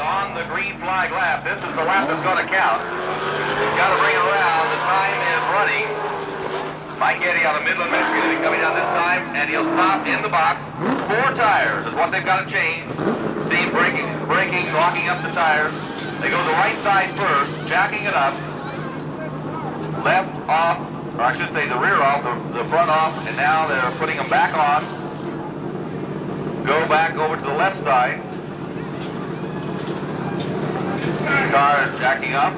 on the green flag lap. This is the lap that's going to count. He's got to bring it around. The time is running. Mike Eddy out of Midland, Michigan, is coming down this time, and he'll stop in the box. 4 tires is what they've got to change. See him braking, locking up the tires. They go the right side first, jacking it up. Left off, or I should say the rear off, the front off, and now they're putting them back on. Go back over to the left side. The car is jacking up.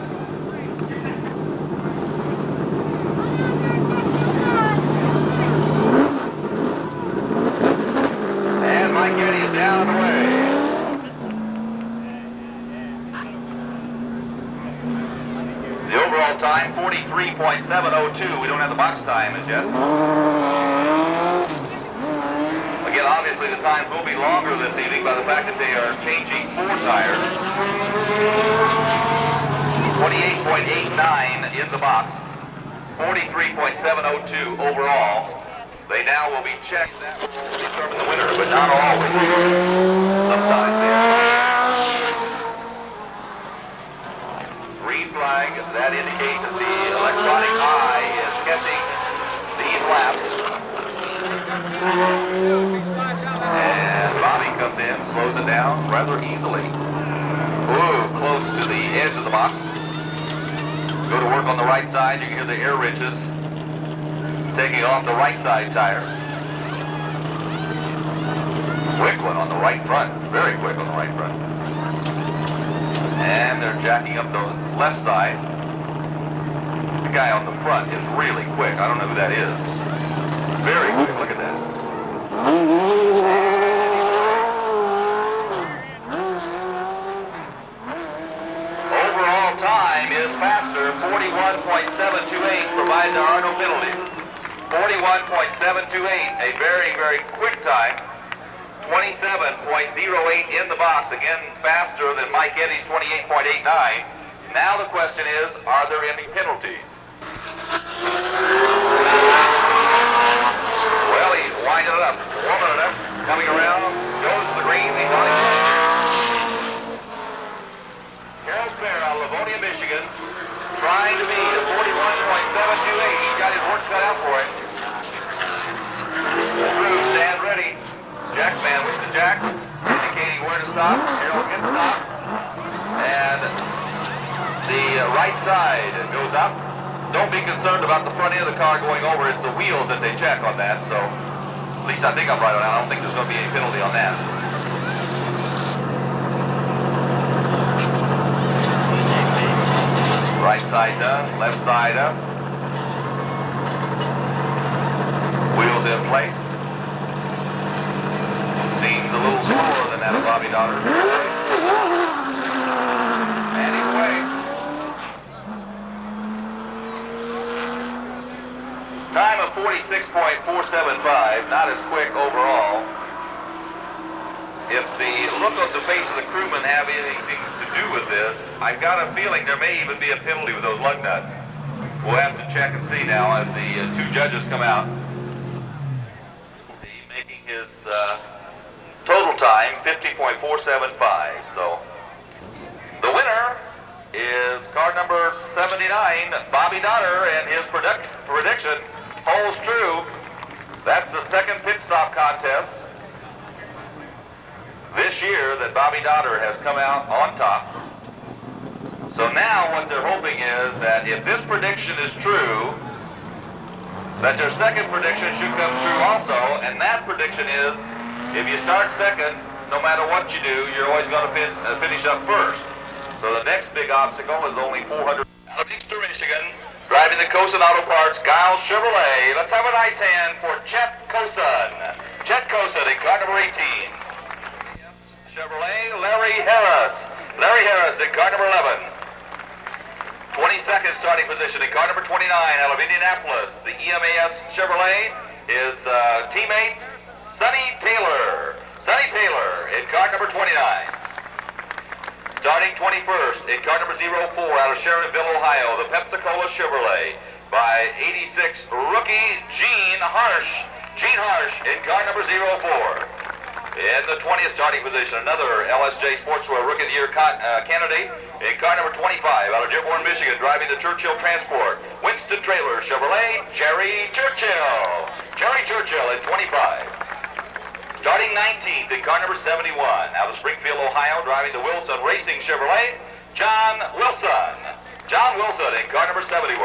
And Mike Eddy is down and away. The overall time, 43.702. We don't have the box time as yet. Again, obviously the times will be longer this evening by the fact that they are changing 4 tires. 28.89 in the box. 43.702 overall. They now will be checked. That will determine the winner, but not always. Sometimes they are. Green flag, that indicates that the electronic eye is catching these laps. And Bobby comes in, slows it down rather easily. Ooh, close to the edge of the box. Go to work on the right side, you can hear the air wrenches taking off the right side tire. Quick one on the right front, very quick on the right front. And they're jacking up the left side. The guy on the front is really quick. I don't know who that is. Very quick, look at that. Overall time is faster, 41.728, provided there are no penalties. 41.728, a very, very quick time. 27.08 in the box, again faster than Mike Eddy's 28.89. Now the question is, are there any penalties? Well, he's winding it up, warming it up, coming around, goes to the green, he's on his way. Carol Fair out of Livonia, Michigan, trying to beat a 41.728. He's got his work cut out for it. Through, stand ready. Jackman with the jack, indicating where to stop. Harold gets stopped. And the right side goes up. Don't be concerned about the front end of the car going over. It's the wheels that they check on that. So, at least I think I'm right on that. I don't think there's going to be any penalty on that. Right side done, left side up. Wheels in place. Seems a little slower than that of Bobby Daughter. And he's away. Time of 46.475, not as quick overall. If the look on the face of the crewman have anything to do with this, I've got a feeling there may even be a penalty with those lug nuts. We'll have to check and see now as the 2 judges come out. Making his total time 50.475. So the winner is car number 79, Bobby Daughter, and his prediction holds true. That's the second pit stop contest this year that Bobby Daughter has come out on top. So now what they're hoping is that if this prediction is true, that their second prediction should come true also, and that prediction is, if you start second, no matter what you do, you're always going to finish up first. So the next big obstacle is only 400. Out of Eastern Michigan, driving the Cosin Auto Parts, Giles Chevrolet. Let's have a nice hand for Chet Cosin. Chet Cosin in car number 18. Chevrolet, Larry Harris. Larry Harris in car number 11. 22nd starting position in car number 29 out of Indianapolis. The EMAS Chevrolet is teammate Sonny Taylor. Sonny Taylor in car number 29. Starting 21st in car number 04 out of Sheridanville, Ohio, the Pepsi-Cola Chevrolet by 86 rookie Gene Harsh. Gene Harsh in car number 04. In the 20th starting position, another LSJ Sportswear Rookie of the Year candidate in car number 25 out of Dearborn, Michigan, driving the Churchill Transport. Winston Trailer Chevrolet, Jerry Churchill. Jerry Churchill in 25. Starting 19th in car number 71 out of Springfield, Ohio, driving the Wilson Racing Chevrolet, John Wilson. John Wilson in car number 71.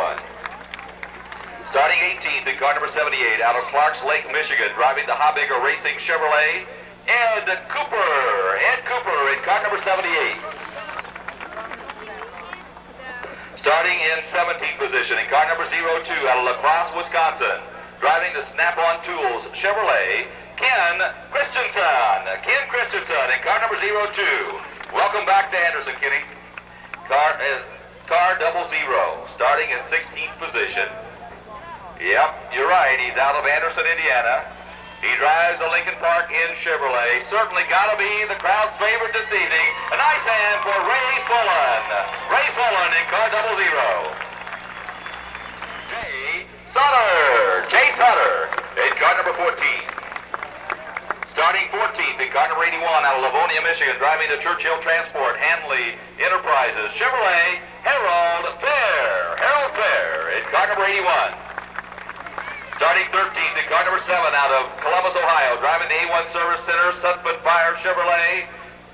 Starting 18th in car number 78 out of Clarks Lake, Michigan, driving the Hobbiger Racing Chevrolet, Ed Cooper. Ed Cooper in car number 78. Starting in 17th position in car number 02 out of La Crosse, Wisconsin, driving the Snap-on Tools Chevrolet, Ken Christensen. Ken Christensen in car number 02. Welcome back to Anderson, Kenny. Car 00, starting in 16th position. Yep, you're right. He's out of Anderson, Indiana. He drives a Lincoln Park Inn Chevrolet. Certainly got to be the crowd's favorite this evening. A nice hand for Ray Fullen. Ray Fullen in car 00. Jay Sutter. Jay Sutter in car number 14. Starting 14th in car number 81 out of Livonia, Michigan, driving the Churchill Transport Hanley Enterprises Chevrolet, Harold Fair. Harold Fair in car number 81. Starting 13th in car number 7 out of Columbus, Ohio, driving the A1 Service Center Sutphin Fire Chevrolet,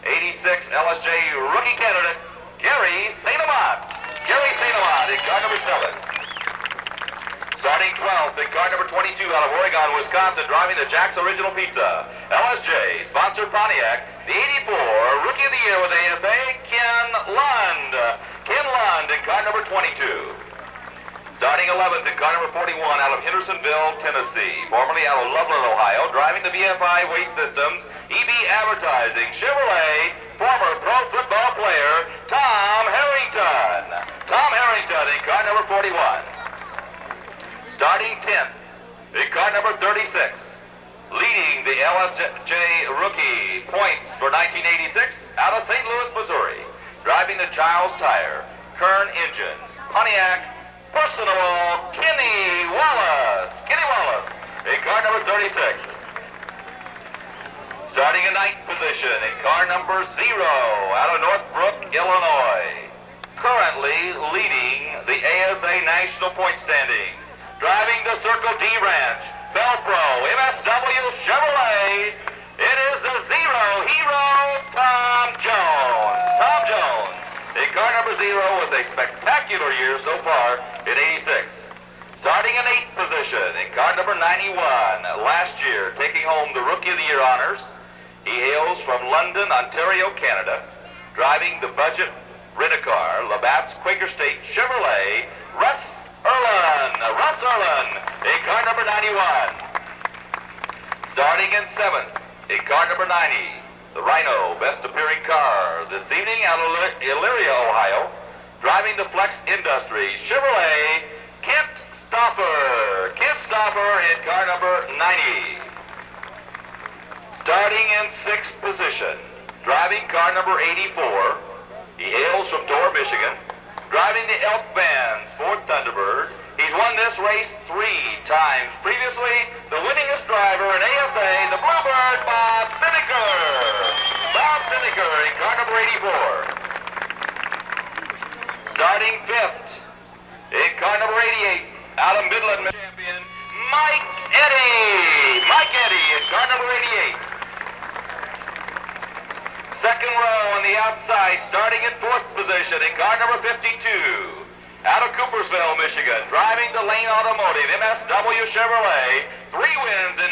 86 LSJ rookie candidate, Gary St.Amant. Gary St.Amant in car number 7. Starting 12th in car number 22 out of Oregon, Wisconsin, driving the Jack's Original Pizza, LSJ sponsored Pontiac, the 84 Rookie of the Year with ASA, Ken Lund. Ken Lund in car number 22. Starting 11th in car number 41 out of Hendersonville, Tennessee, formerly out of Loveland, Ohio, driving the BFI Waste Systems, EB Advertising, Chevrolet, former pro football player, Tom Harrington. Tom Harrington in car number 41. Starting 10th in car number 36, leading the LSJ rookie points for 1986 out of St. Louis, Missouri, driving the Giles Tire, Kern Engines, Pontiac, Personal Kenny Wallace. Kenny Wallace in car number 36. Starting in 9th position in car number 0 out of Northbrook, Illinois. Currently leading the ASA National Point Standings. Driving the Circle D Ranch, Velpro, MSW Chevrolet. It is the Zero Hero, Tom Jones. Tom Jones in car number 0 with a spectacular year so far in 86. Starting in 8th position in car number 91, last year taking home the Rookie of the Year honors. He hails from London, Ontario, Canada, driving the budget rent-a-car, Labatt's Quaker State Chevrolet, Russ Erlin. Russ Erlin in car number 91. Starting in 7th in car number 90, the Rhino, best appearing car this evening out of Elyria, Ohio, driving the Flex Industries Chevrolet, Kent Stoffer. Kent Stoffer in car number 90. Starting in 6th position, driving car number 84, he hails from Dorr, Michigan, driving the Elk Band's Ford Thunderbird. He's won this race 3 times. Previously, the winningest driver in ASA, the Bluebird, Bob Sineker. Bob Sineker in car number 84. Starting 5th in car number 88, out of Midland, champion, Mike Eddy. Mike Eddy in car number 88. Second row on the outside, starting in 4th position in car number 52. Out of Coopersville, Michigan, driving the Lane Automotive, MSW Chevrolet, 3 wins in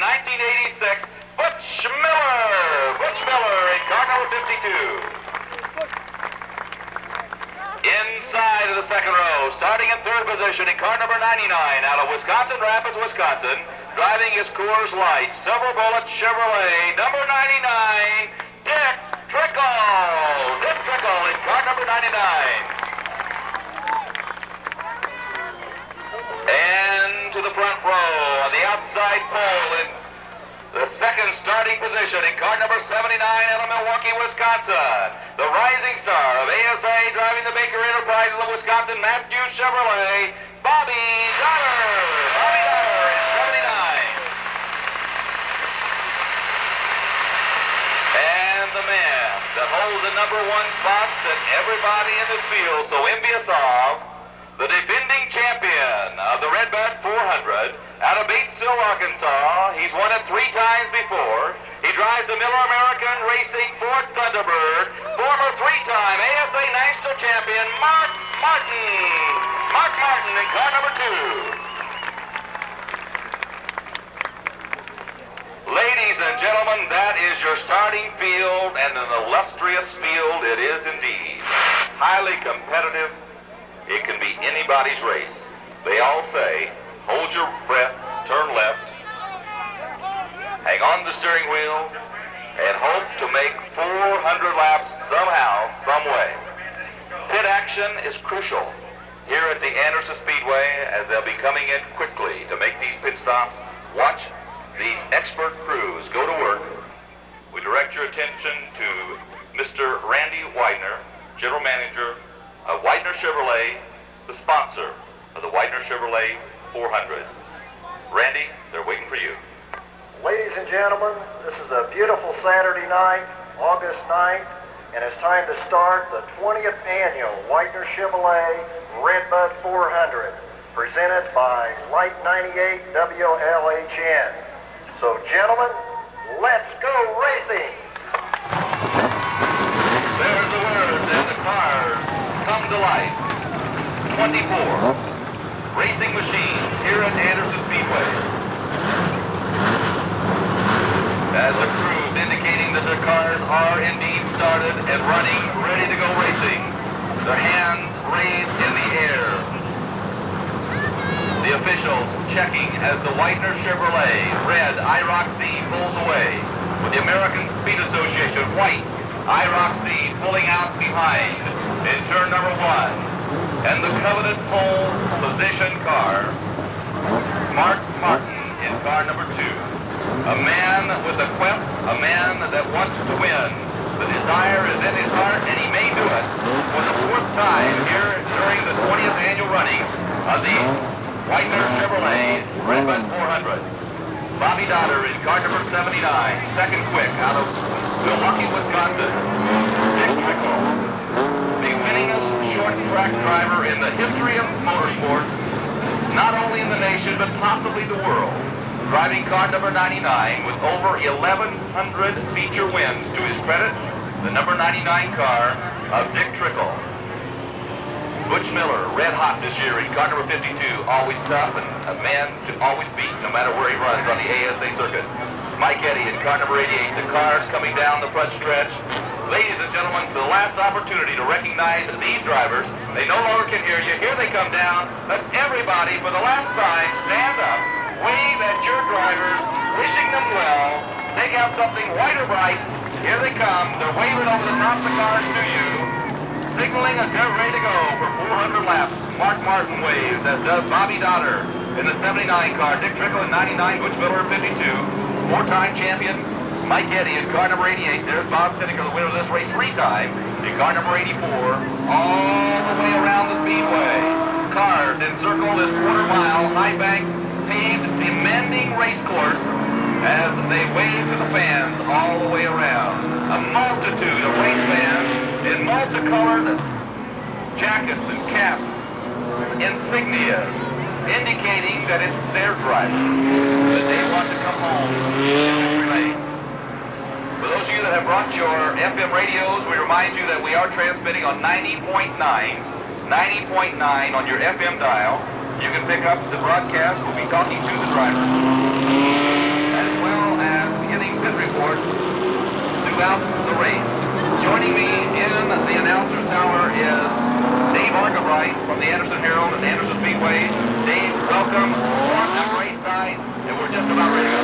1986, Butch Miller. Butch Miller in car number 52. Inside of the second row, starting in 3rd position in car number 99, out of Wisconsin Rapids, Wisconsin, driving his Coors Light, Silver Bullet Chevrolet, number 99, Dick Trickle. Dick Trickle in car number 99. And to the front row on the outside pole in the second starting position in car number 79 out of Milwaukee, Wisconsin. The rising star of ASA driving the Baker Enterprises of Wisconsin, Matthew Chevrolet, Bobby Dotter. Bobby Dotter in 79. the #1 spot that everybody in this field so envious of, the defending champion of the Redbud 400 out of Batesville, Arkansas. He's won it 3 times before. He drives the Miller American Racing Ford Thunderbird, former 3-time ASA National Champion Mark Martin. Mark Martin in car #2. Ladies and gentlemen, that is your starting field, and an illustrious field it is indeed. Highly competitive. It can be anybody's race. They all say, hold your breath, turn left, hang on to the steering wheel, and hope to make 400 laps somehow, some way. Pit action is crucial here at the Anderson Speedway as they'll be coming in quickly to make these pit stops. Watch these expert crews go to work. We direct your attention to Mr. Randy Weidner, General Manager of Weidner Chevrolet, the sponsor of the Weidner Chevrolet 400. Randy, they're waiting for you. Ladies and gentlemen, this is a beautiful Saturday night, August 9th, and it's time to start the 20th annual Weidner Chevrolet Redbud 400, presented by Light 98 WLHN. So, gentlemen, let's go racing! There's the words and the cars come to life. 24 racing machines here at Anderson Speedway. As the crews indicating that their cars are indeed started and running, ready to go racing. Their hands raised in the air. The officials checking as the Weidner Chevrolet red IROC-C pulls away, with the American Speed Association white IROC-C pulling out behind in turn #1. And the coveted pole position car, Mark Martin in car #2. A man with a quest, a man that wants to win. The desire is in his heart, and he may do it for the 4th time here during the 20th annual running of the Weidner Chevrolet Redbud 400. Bobby Dotter in car #79, second quick out of Milwaukee, Wisconsin. Dick Trickle, the winningest short track driver in the history of motorsport, not only in the nation, but possibly the world. Driving car #99 with over 1,100 feature wins to his credit, the #99 car of Dick Trickle. Butch Miller, red hot this year in car #52, always tough and a man to always beat no matter where he runs on the ASA circuit. Mike Eddy in car #88, the cars coming down the front stretch. Ladies and gentlemen, it's the last opportunity to recognize these drivers. They no longer can hear you. Here they come down. Let's everybody, for the last time, stand up, wave at your drivers, wishing them well. Take out something white or bright. Here they come. They're waving over the top of the cars to you, signaling us they're ready to go for 400 laps. Mark Martin waves, as does Bobby Dotter in the 79 car. Dick Trickle in 99, Butch Miller in 52. 4-time champion Mike Eddy in car #88. There's Bob Sineker, the winner of this race 3 times, in car #84. All the way around the speedway. Cars encircle this quarter-mile, high-bank, paved, demanding race course as they wave to the fans all the way around. A multitude of race fans in multicolored jackets and caps, insignia, indicating that it's their driver, that they want to come home and relay. For those of you that have brought your FM radios, we remind you that we are transmitting on 90.9 on your FM dial. You can pick up the broadcast. We'll be talking to the driver, as well as getting pit reports throughout the race. Joining me in the announcer's tower is Dave Argabright from the Anderson Herald and Anderson Speedway. Dave, welcome. We're on the race side, and we're just about ready to go.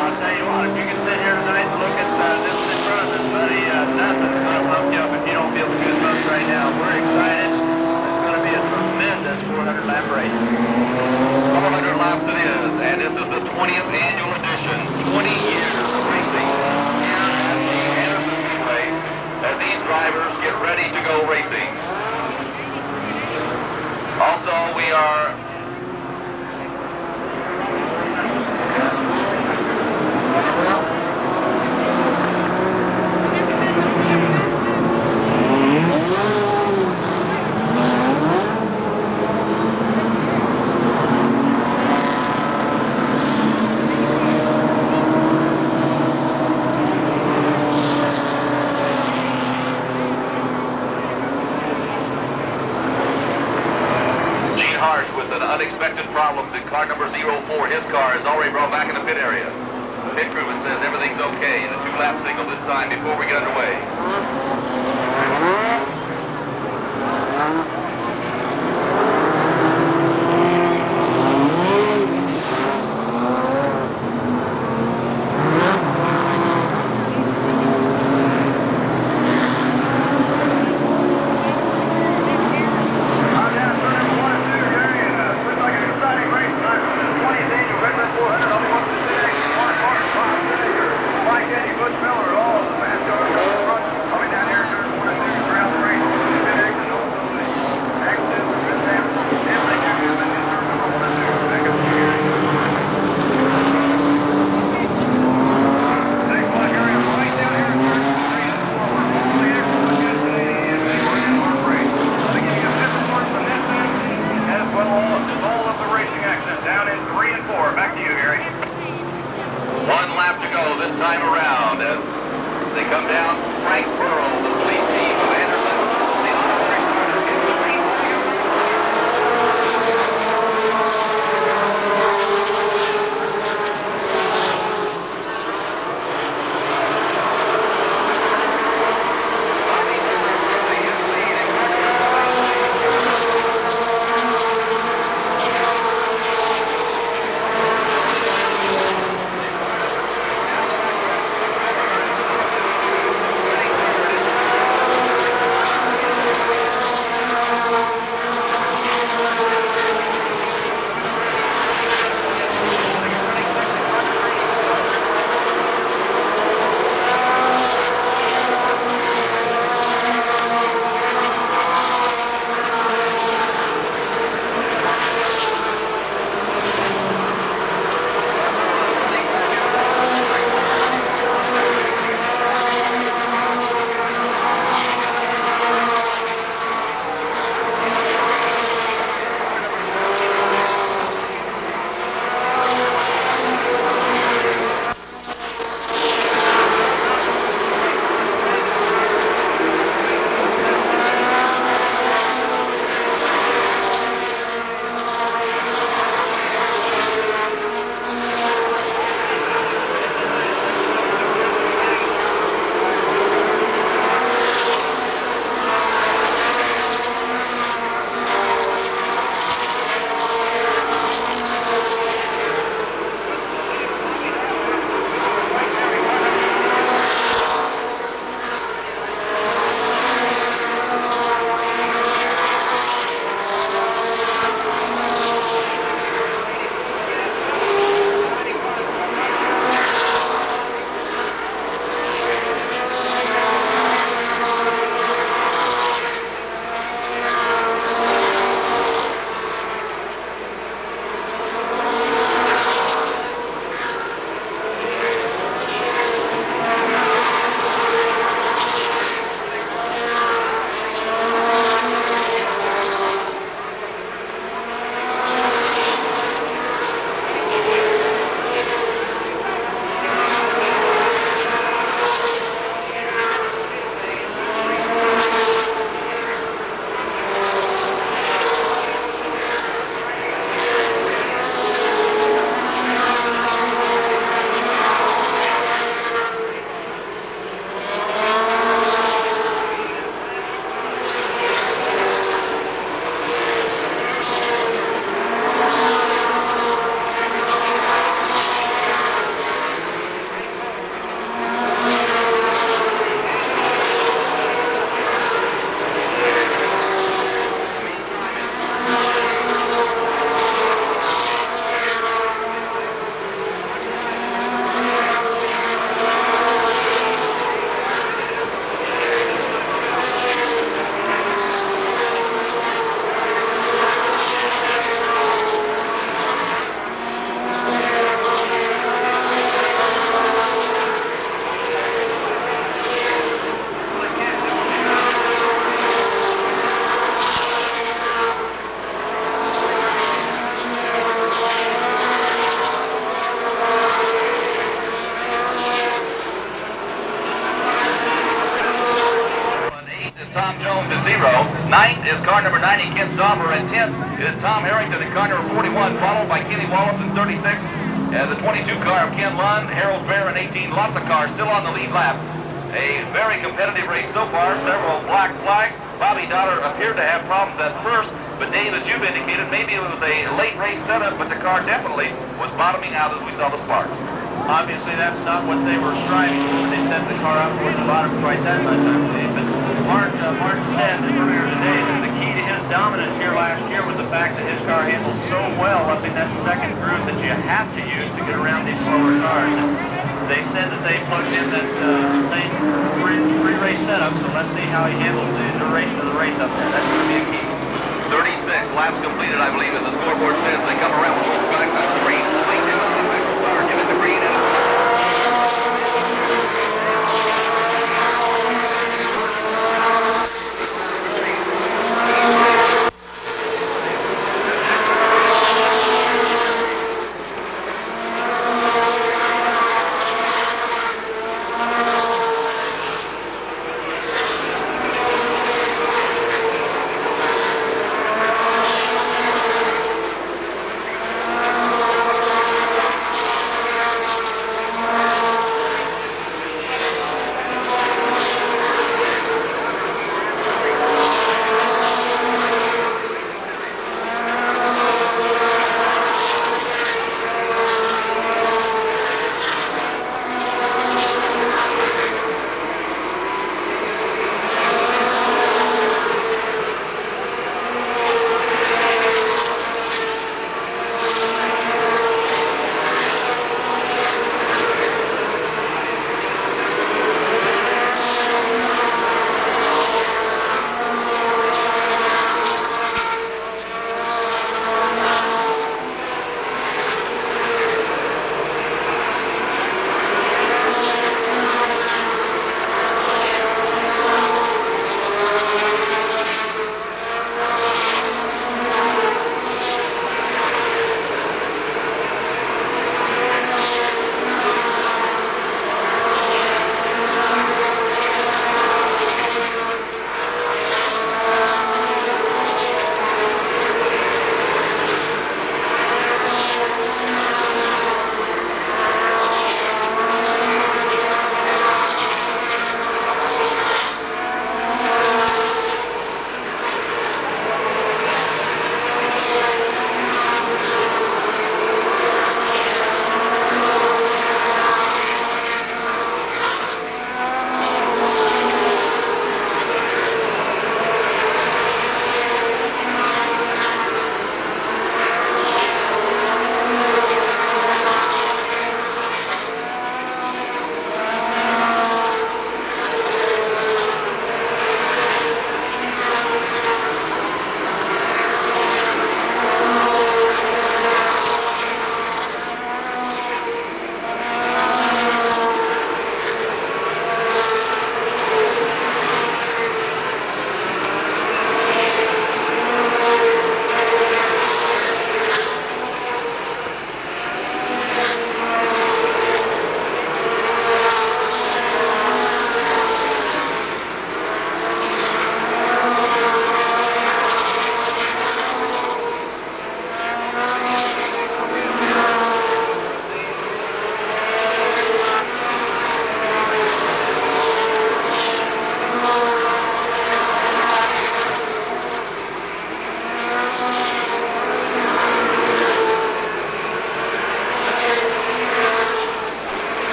I'll tell you what, if you can sit here tonight and look at this in front of us, buddy, nothing's going to pump you up if you don't feel the good bumps right now. We're excited. It's going to be a tremendous 400 lap race. 400 laps it is, and this is the 20th annual edition. 20 years of racing here at the Anderson Speedway as these drivers get ready to go racing. Also, we are an unexpected problem to car number 04. His car is already brought back in the pit area. The pit crewman says everything's okay, and a 2-lap signal this time before we get underway. Good fella, all the fast cars coming down here, turn 1 Tom Jones at 0. 9th is car number 90, Ken Stoffer, and 10th is Tom Harrington in car number 41, followed by Kenny Wallace in 36th. And the 22 car of Ken Lund, Harold Fair in 18. Lots of cars still on the lead lap. A very competitive race so far, several black flags. Bobby Dollar appeared to have problems at first, but Dave, as you've indicated, maybe it was a late race setup, but the car definitely was bottoming out as we saw the sparks. Obviously, that's not what they were striving for. They set the car up towards the bottom quite that much, I believe. But Martin said earlier today that the key to his dominance here last year was the fact that his car handled so well up in that second groove that you have to use to get around these slower cars. And they said that they plugged in that same three-race setup, so let's see how he handles the duration of the race up there. That's going to be a key. 36 laps completed, I believe, as the scoreboard says. They come around with both guys on the green. Late in the car, giving the green out.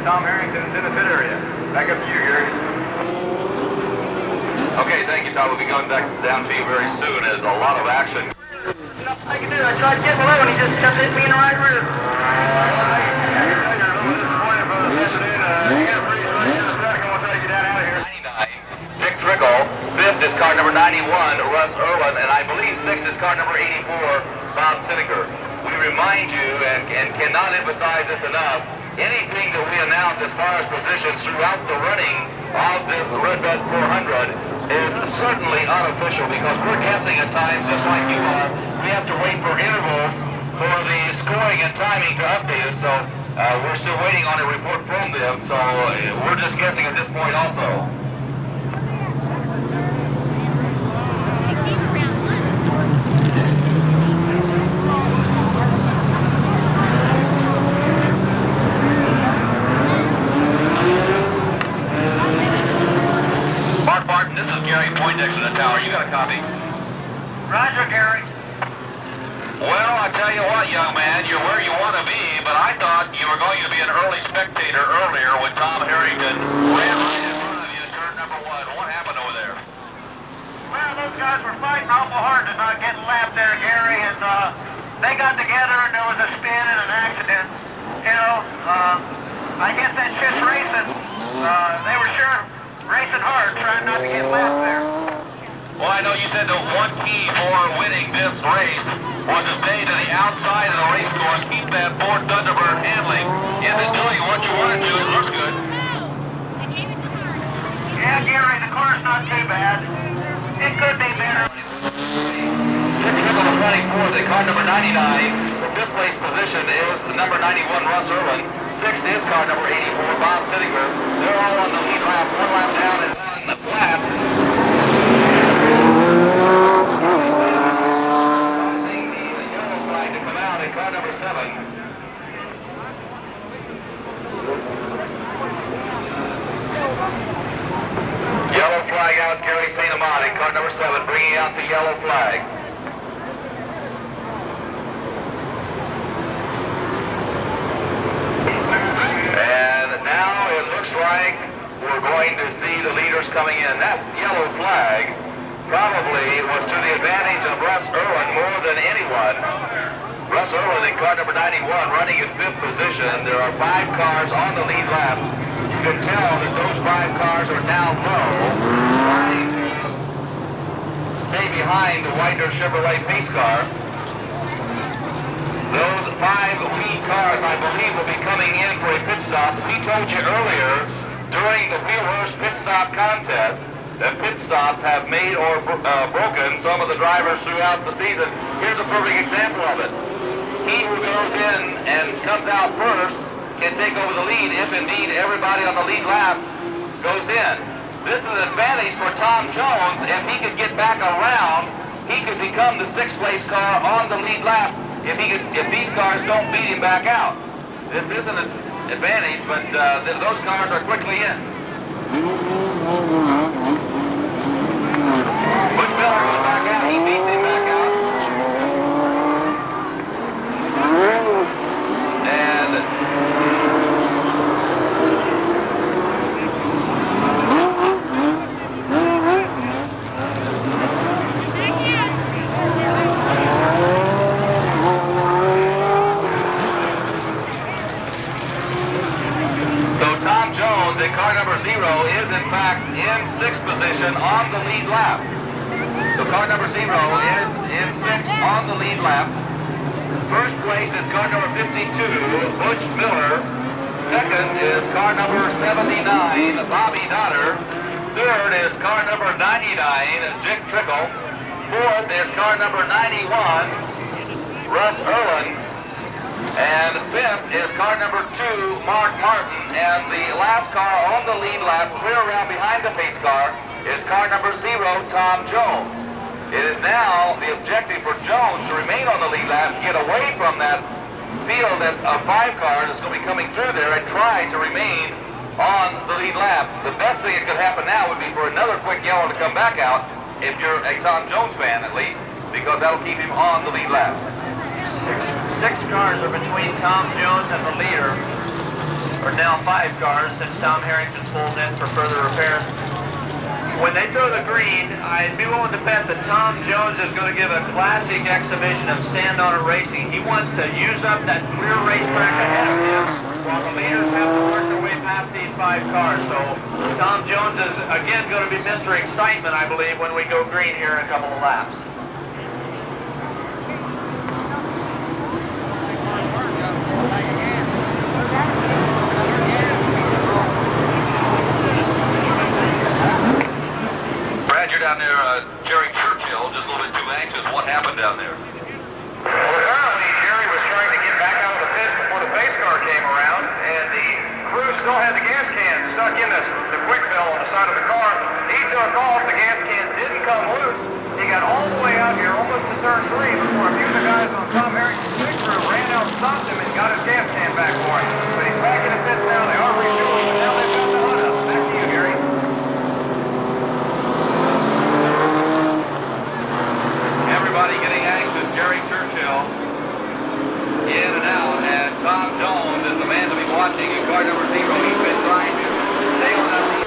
Tom Harrington's in the pit area. Back up to you, Gary. Okay, thank you, Tom. We'll be going back down to you very soon as a lot of action. Nothing I can do. I tried to get below and he just kept hitting me in the right rear. Dick Trickle. 5th is car number 91, Russ Irwin, and I believe 6th is car number 84, Bob Siniger. We remind you, and cannot emphasize this enough, anything that we announce as far as positions throughout the running of this Redbud 400 is certainly unofficial because we're guessing at times just like you are. We have to wait for intervals for the scoring and timing to update us, so we're still waiting on a report from them, so we're just guessing at this point also. Next to the tower. You got a copy? Roger, Gary. Well, I tell you what, young man, you're where you want to be, but I thought you were going to be an early spectator earlier when Tom Harrington ran right in front of you at turn number 1. What happened over there? Well, those guys were fighting awful hard to not get lapped there, Gary, and they got together and there was a spin and an accident. You know, I guess that's just racing. They were sure racing hard, trying not to get lapped there. Well, I know you said the one key for winning this race was to stay to the outside of the race course, keep that Ford Thunderbird handling. Is it doing what you want to do? It looks good. Yeah, Gary, the car's not too bad. It could be better. Dick Trickle is running for the car number 99. The 5th place position is the number 91, Russ Irwin. 6th is car number 84, Bob Sittinger. They're all on the lead lap, 1 lap down and on the flat. Causing the yellow flag to come out in car number 7. Yellow flag out, Gary St.Amant in car number 7, bringing out the yellow flag. And now it looks like we're going to see the leaders coming in. That yellow flag probably was to the advantage of Russ Irwin more than anyone. Russ Irwin in car number 91 running his 5th position. There are 5 cars on the lead lap. You can tell that those 5 cars are down low, trying to stay behind the Weidner Chevrolet pace car. Those 5 lead cars, I believe, will be coming in for a pit stop. We told you earlier during the Wheelers pit stop contest that pit stops have made or broken some of the drivers throughout the season. Here's a perfect example of it. He who goes in and comes out first can take over the lead if indeed everybody on the lead lap goes in. This is an advantage for Tom Jones. If he could get back around, he could become the 6th place car on the lead lap if these cars don't beat him back out. This isn't an advantage, but those cars are quickly in. Butch Miller goes back out. He beats him back out. Car number 0 is in fact in 6th position on the lead lap. So car number 0 is in 6th on the lead lap. First place is car number 52, Butch Miller. Second is car number 79, Bobby Dotter. Third is car number 99, Dick Trickle. Fourth is car number 91, Russ Irwin. And 5th is car number 2, Mark Martin. And the last car on the lead lap, clear around behind the pace car, is car number 0, Tom Jones. It is now the objective for Jones to remain on the lead lap, get away from that field of 5 cars that's going to be coming through there and try to remain on the lead lap. The best thing that could happen now would be for another quick yellow to come back out, if you're a Tom Jones fan at least, because that'll keep him on the lead lap. Six cars are between Tom Jones and the leader. or now 5 cars since Tom Harrington pulled in for further repairs. When they throw the green, I'd be willing to bet that Tom Jones is going to give a classic exhibition of stand-on racing. He wants to use up that clear racetrack ahead of him while the leaders have to work their way past these 5 cars. So Tom Jones is again going to be Mr. Excitement, I believe, when we go green here in a couple of laps. Down there, Jerry Churchill, just a little bit too anxious. What happened down there? Well, apparently Jerry was trying to get back out of the pit before the pace car came around, and the crew still had the gas can stuck in the quick fill on the side of the car. He took off, the gas can didn't come loose. He got all the way out here, almost to turn 3, before a few of the guys on Tom Harrington's pit crew ran out and stopped him and got his gas can back for him. But he's back in the pits now. They are refueling, and now they've got the hunt up. Back to you, Gary. Everybody getting anxious. Jerry Churchill in and out, and Tom Jones is the man to be watching in car number 0. He's been trying to stay on that.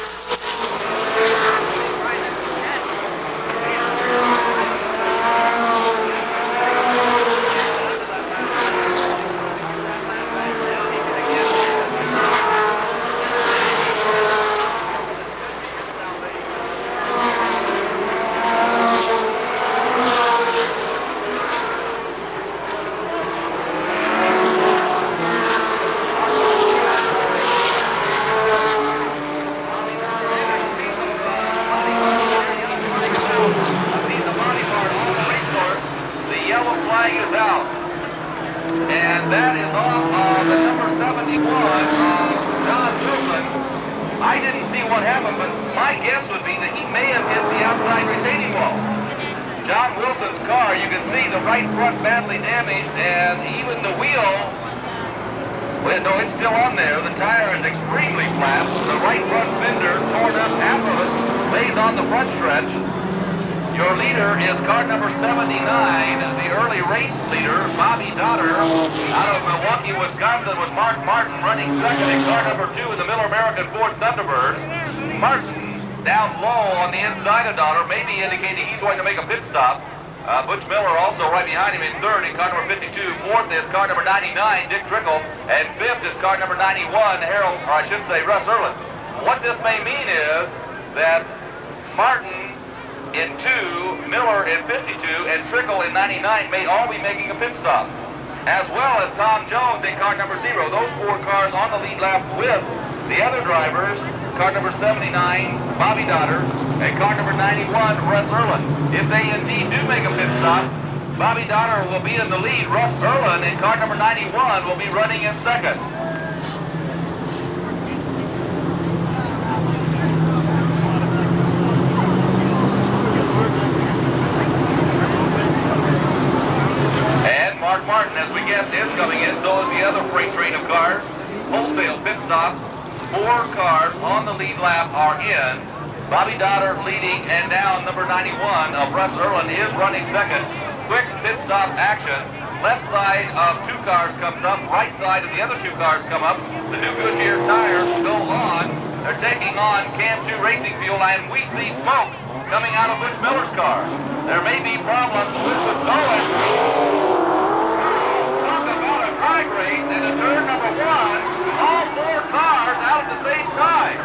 Indicating he's going to make a pit stop. Butch Miller also right behind him in 3rd in car number 52. 4th is car number 99, Dick Trickle. And 5th is car number 91, Harold, or I should say Russ Erlin. What this may mean is that Martin in 2, Miller in 52, and Trickle in 99 may all be making a pit stop. As well as Tom Jones in car number 0. Those 4 cars on the lead lap with the other drivers. Car number 79, Bobby Dotter, and car number 91, Russ Erlin. If they indeed do make a pit stop, Bobby Dotter will be in the lead. Russ Erlin in car number 91 will be running in 2nd. And Mark Martin, as we guessed, is coming in. So is the other freight train of cars. Wholesale pit stops. 4 cars on the lead lap are in. Bobby Dotter leading, and down number 91 of Russ Erlin is running 2nd. Quick pit stop action. Left side of 2 cars comes up. Right side of the other 2 cars come up. The new Goodyear tires go on. They're taking on Cam 2 racing fuel, and we see smoke coming out of Butch Miller's car. There may be problems with the going. Talk about a drag race in a turn number 1. All 4 cars out at the same time.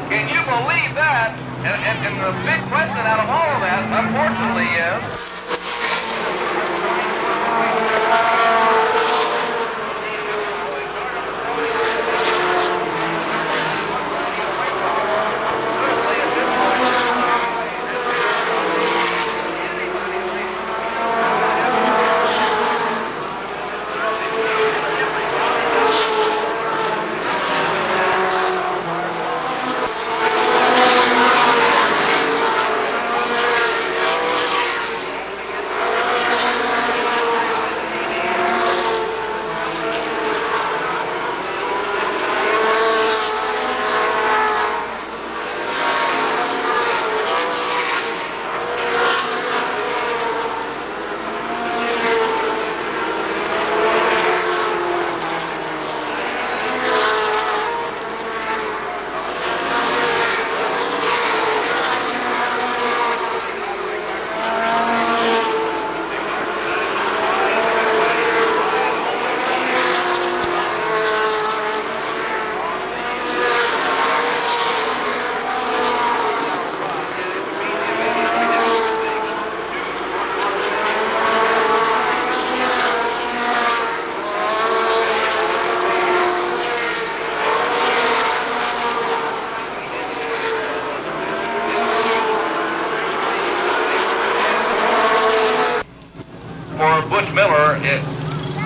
Can you believe that? And the big question out of all of that, unfortunately, is...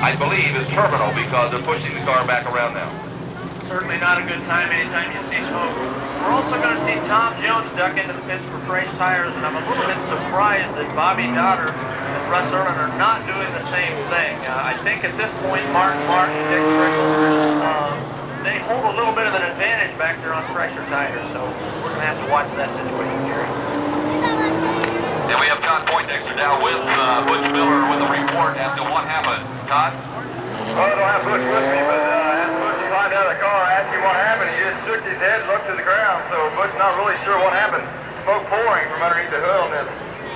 I believe, is terminal because they're pushing the car back around now. Certainly not a good time anytime you see smoke. We're also going to see Tom Jones duck into the pits for fresh tires, and I'm a little bit surprised that Bobby Dotter and Russ Erlen are not doing the same thing. I think at this point, Mark Martin, Dick Trickle, they hold a little bit of an advantage back there on fresher tires, so we're going to have to watch that situation, Gary. And we have Todd Poindexter now with Butch Miller with a report as to what happened. Todd? Well, I don't have Butch with me, but as Butch climbed out of the car, I asked him what happened. He just shook his head, looked to the ground, so Butch's not really sure what happened. Smoke pouring from underneath the hood on this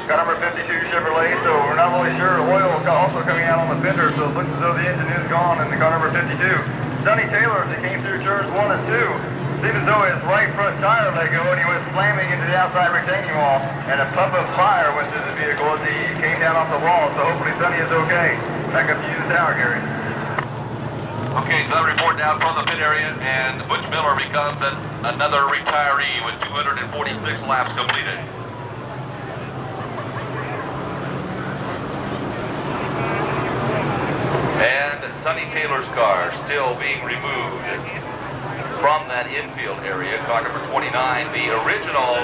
car number 52 Chevrolet, so we're not really sure. Oil is also coming out on the fender, so it looks as though the engine is gone in the car number 52. Sonny Taylor, as he came through turns 1 and 2, seemed as though his right front tire let go and he was slamming into the outside retaining wall, and a puff of fire went through the vehicle as he came down off the wall, so hopefully Sonny is okay. Back up to you, the tower, Gary. Okay, so that report down from the pit area, and Butch Miller becomes another retiree with 246 laps completed. And Sonny Taylor's car still being removed from that infield area, car number 29. The original,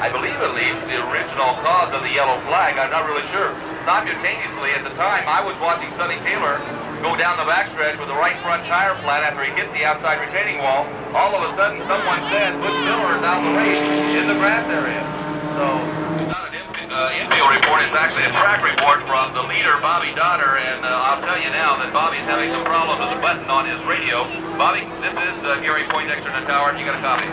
I believe at least, the original cause of the yellow flag, I'm not really sure. Simultaneously, at the time, I was watching Sonny Taylor go down the backstretch with the right front tire flat after he hit the outside retaining wall. All of a sudden, someone said, Butch Miller is out the race in the grass area. So, it's not an infield report, it's actually a track report from the leader, Bobby Dotter, and I'll tell you now that Bobby's having some problems with the button on his radio. Bobby, this is Gary Poindexter in the tower. You got a copy?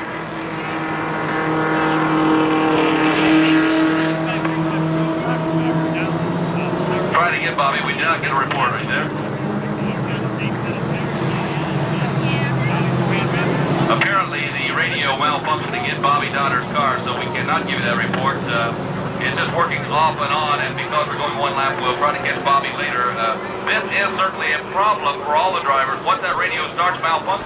Try it again, Bobby. We did not get a report right there. Apparently, the radio malfunctioning in Bobby Dotter's car, so we cannot give you that report. It's just working off and on, and because we're going one lap, we'll try to catch Bobby later. This is certainly a problem for all the drivers. Once that radio starts malfunctioning.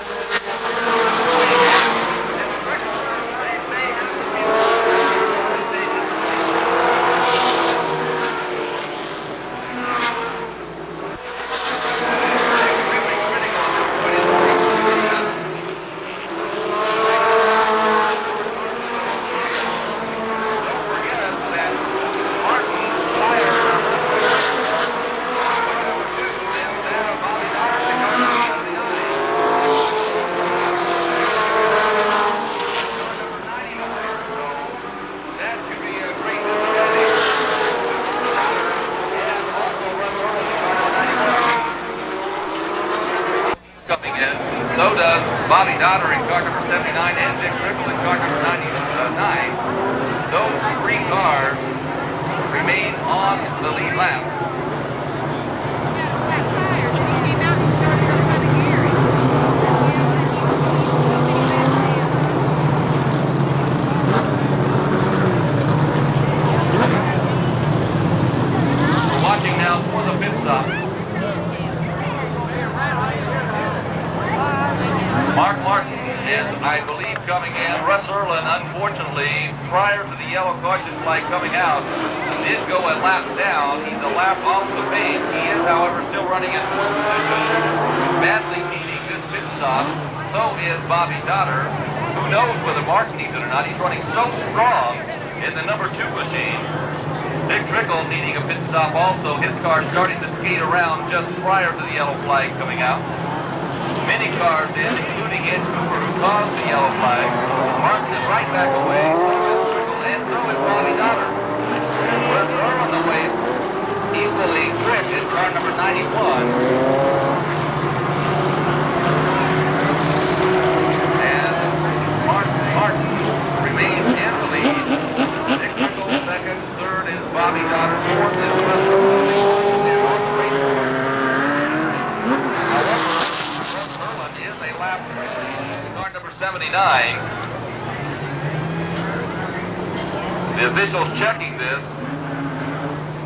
So does Bobby Dotter in car number 79 and Dick Trickle in car number 99. Those three cars remain on the lead lap. We're watching now for the pit stop. Mark Martin is, I believe, coming in. Russ Erlen, unfortunately, prior to the yellow caution flag coming out, did go a lap down. He's a lap off the pace. He is, however, still running in fourth position, badly needing this pit stop. So is Bobby Dotter. Who knows whether Mark needs it or not? He's running so strong in the number 2 machine. Dick Trickle needing a pit stop also. His car starting to skate around just prior to the yellow flag coming out. Many cars in, including Ed Cooper, who caused the yellow flag. Martin is right back away, so is Trickle, and so is Bobby Dotter. Russ Erlen away, equally quick in car number 91. And Martin remains in the lead. Dick Trickle second, third is Bobby Dotter, fourth is Russ Erlen. Car number 79. The officials checking this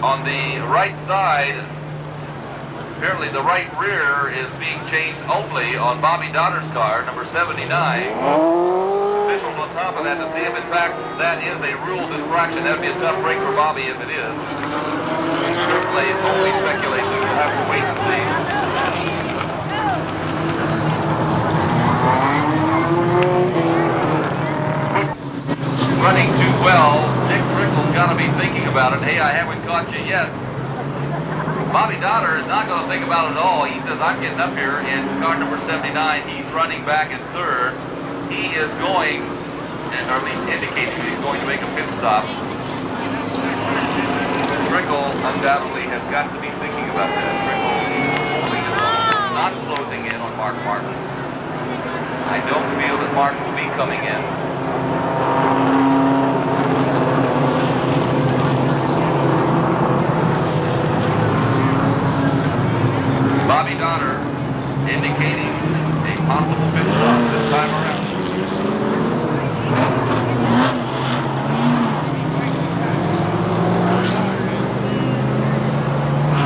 on the right side. Apparently the right rear is being changed only on Bobby Dotter's car, number 79. Officials on top of that to see if in fact that is a rules infraction. That would be a tough break for Bobby if it is. Certainly it's only speculation. We'll have to wait and see. Well, Dick Trickle's got to be thinking about it. Hey, I haven't caught you yet. Bobby Dotter is not going to think about it at all. He says, I'm getting up here in car number 79. He's running back in third. He is going, or at least indicating that he's going to make a pit stop. Trickle undoubtedly has got to be thinking about that. Trickle holding his own, not closing in on Mark Martin. I don't feel that Mark will be coming in. Bobby Dotter indicating a possible pit stop this time around.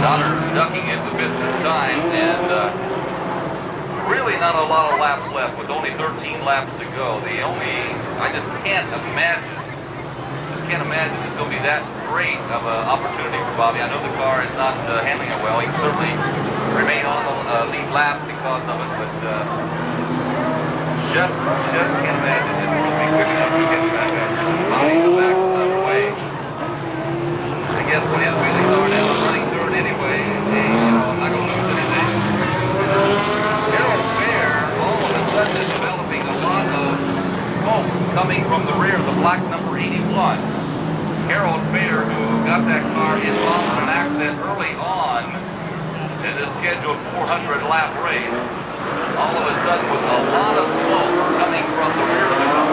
Dotter ducking into pits this time, and really not a lot of laps left with only 13 laps to go. I just can't imagine it's going to be that great of an opportunity for Bobby. I know the car is not handling it well. He can certainly remain on the lead lap because of it, but just can't imagine it's going to be quick enough to get back up. Bobby go back the way. I guess when his wheelies are now running through it anyway, I'm not going to lose anything. Harold Fair all of a sudden is developing a lot of smoke coming from the rear of the black number 81. Harold Fair, who got that car involved in an accident early on in the scheduled 400 lap race, all of a sudden with a lot of smoke coming from the rear of the car.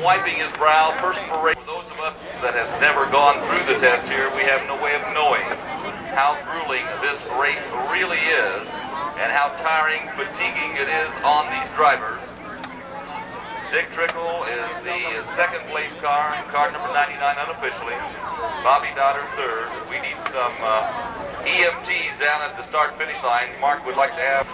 Wiping his brow, perspiration. For those of us that has never gone through the test here, we have no way of knowing how grueling this race really is and how tiring, fatiguing it is on these drivers. Dick Trickle is the second place car number 99 unofficially. Bobby Dotter third. We need some EMTs down at the start finish line. Mark would like to have